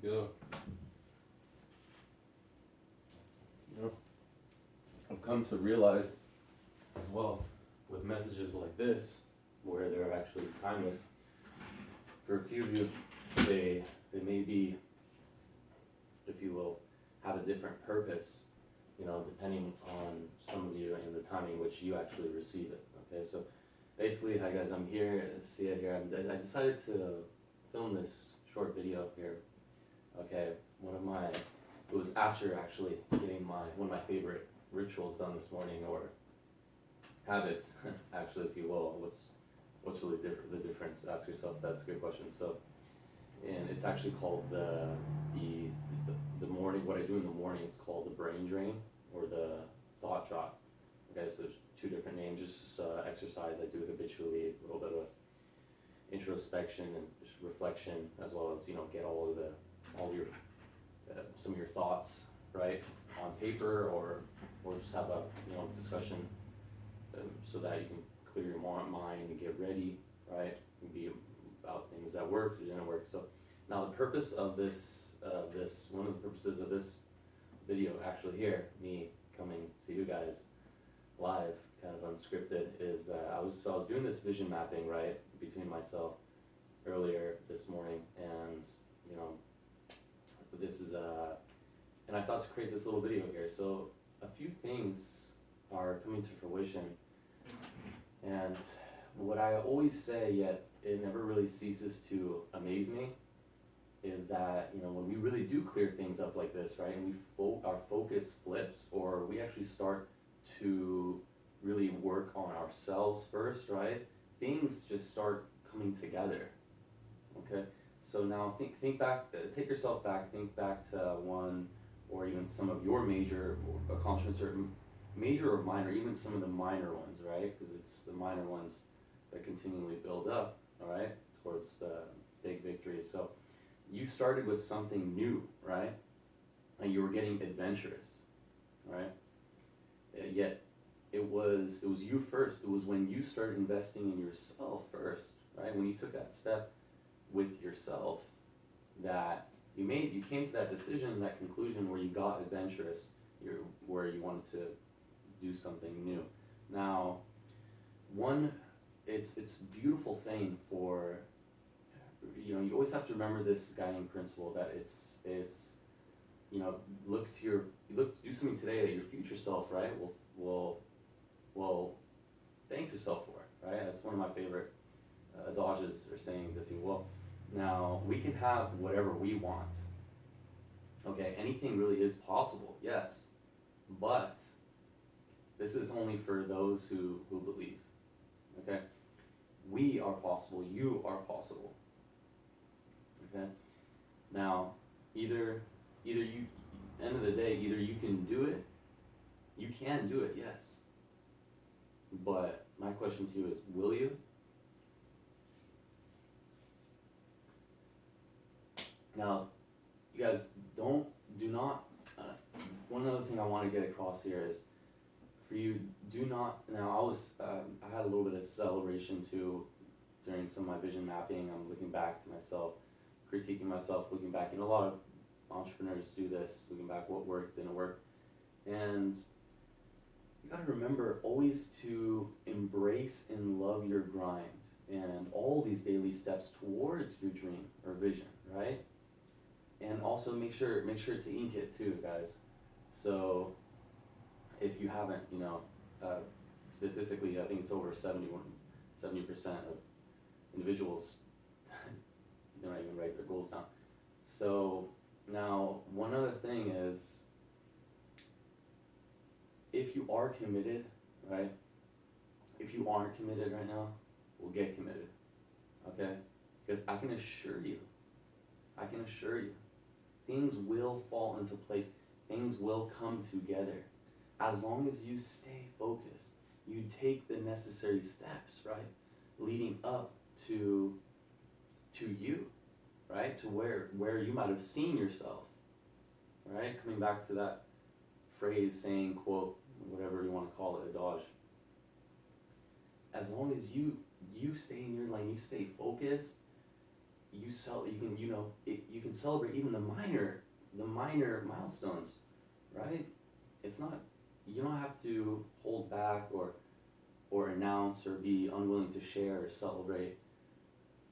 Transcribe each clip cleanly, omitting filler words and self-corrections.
go. You know, I've come to realize as well with messages like this, where they're actually timeless, for a few of you, they may be, if you will, have a different purpose, you know, depending on some of you and the timing in which you actually receive it. Okay, so basically, hi guys, I'm here, see it here. I decided to film this short video here. Okay, it was after actually getting one of my favorite rituals done this morning, or habits, actually, if you will. What's really the difference? Ask yourself, that's a good question. So, and it's actually called the morning, what I do in the morning, it's called the brain drain, or the Thought-jot. Okay, so there's two different names. Just exercise I do habitually, a little bit of introspection and just reflection, as well as, you know, get all your some of your thoughts, right, on paper, or just have a, you know, discussion, so that you can clear your mind and get ready, right, and be about things that worked or didn't work. So now the purpose of one of the purposes of this video actually here, me coming to you guys live, kind of unscripted, is that I was doing this vision mapping, right, between myself earlier this morning, and, you know, this is and I thought to create this little video here. So a few things are coming to fruition, and what I always say, yet it never really ceases to amaze me, is that, you know, when we really do clear things up like this, right, and our focus flips, or we actually start to really work on ourselves first, right, things just start coming together. Okay, so now think back, take yourself back, think back to one or even some of your major accomplishments, or major or minor, even some of the minor ones, right, because it's the minor ones that continually build up, all right, towards the big victories. So you started with something new, right, and you were getting adventurous, right, yet it was you first. It was when you started investing in yourself first, right, when you took that step with yourself, that you came to that decision, that conclusion, where you got adventurous, where you wanted to do something new. Now, it's a beautiful thing for, you know, you always have to remember this guiding principle, that it's you know, do something today that your future self, right, will thank yourself for, right? That's one of my favorite adages or sayings, if you will. Now, we can have whatever we want. Okay, anything really is possible, yes, but this is only for those who believe. Okay, we are possible, you are possible. Okay, now either you, end of the day, either you can do it, yes, but my question to you is, will you? Now, you guys, do not, one other thing I want to get across here is, for you, do not, now I had a little bit of celebration too during some of my vision mapping. I'm looking back to myself, critiquing myself, looking back, and a lot of entrepreneurs do this, looking back what worked, didn't work. And you gotta remember always to embrace and love your grind and all these daily steps towards your dream or vision, right? And also make sure to ink it too, guys. So if you haven't, you know, statistically, I think it's over 70% of individuals don't even write their goals down. So now, one other thing is, if you are committed, right? If you aren't committed right now, we'll get committed, okay? Because I can assure you, things will fall into place. Things will come together. As long as you stay focused, you take the necessary steps, right? Leading up to you, right? To where you might have seen yourself, right? Coming back to that phrase, saying, quote, whatever you want to call it, adage. As long as you stay in your lane, you stay focused, you can celebrate even the minor milestones, right? It's not, you don't have to hold back or announce or be unwilling to share or celebrate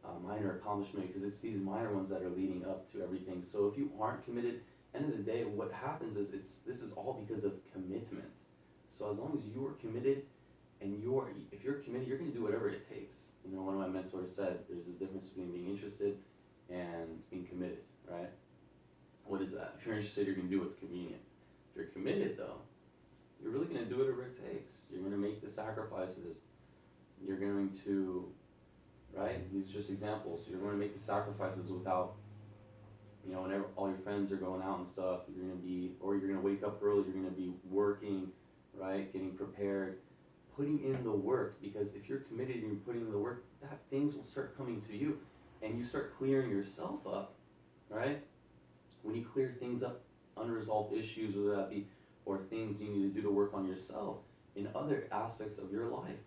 a minor accomplishment, because it's these minor ones that are leading up to everything. So if you aren't committed, end of the day, what happens is this is all because of commitment. So as long as you are committed, and if you're committed, you're going to do whatever it takes. One of my mentors said there's a difference between being interested and being committed, right? What is that? If you're interested, you're going to do what's convenient. If you're committed, though, you're really going to do whatever it takes. You're going to make the sacrifices. You're going to, right? These are just examples. You're going to make the sacrifices without, whenever all your friends are going out and stuff, you're going to wake up early, you're going to be working, right? Getting prepared, putting in the work, because if you're committed and you're putting in the work, that things will start coming to you, and you start clearing yourself up, right? When you clear things up, unresolved issues, whether that be, or things you need to do to work on yourself in other aspects of your life,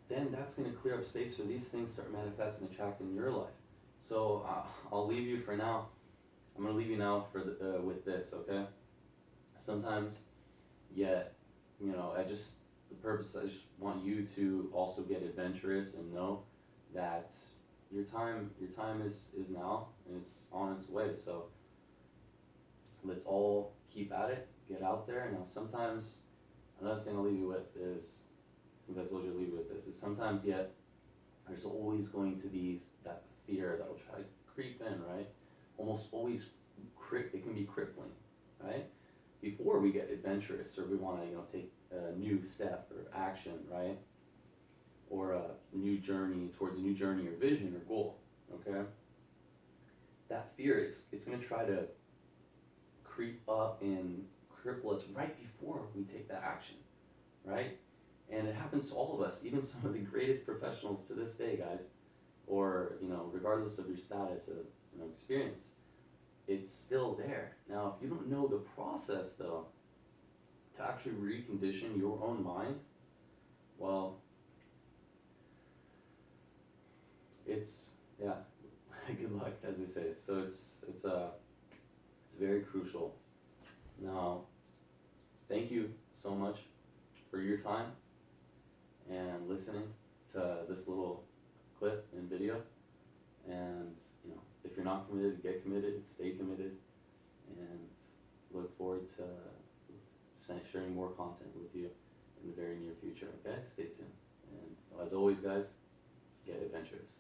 then that's going to clear up space for these things to start manifesting and attracting in your life. So I'll leave you for now. I'm going to leave you now with this, okay? Sometimes, I just want you to also get adventurous and know that your time is now, and it's on its way. So let's all keep at it, get out there. Now sometimes, another thing I'll leave you with is, since I told you to leave you with this, is sometimes there's always going to be that fear that will try to creep in, right? Almost always, it can be crippling, right? Before we get adventurous, or we want to, take a new step or action, right? Or a new journey towards a new journey or vision or goal, okay? That fear, it's going to try to creep up and cripple us right before we take that action, right? And it happens to all of us, even some of the greatest professionals to this day, guys, or, regardless of your status of, experience, it's still there. Now, if you don't know the process, though, to actually recondition your own mind, well, it's, good luck, as they say. So it's very crucial. Now, thank you so much for your time and listening to this little clip and video. And if you're not committed, get committed, stay committed, and look forward to sharing more content with you in the very near future. Okay, stay tuned. And as always, guys, get adventurous.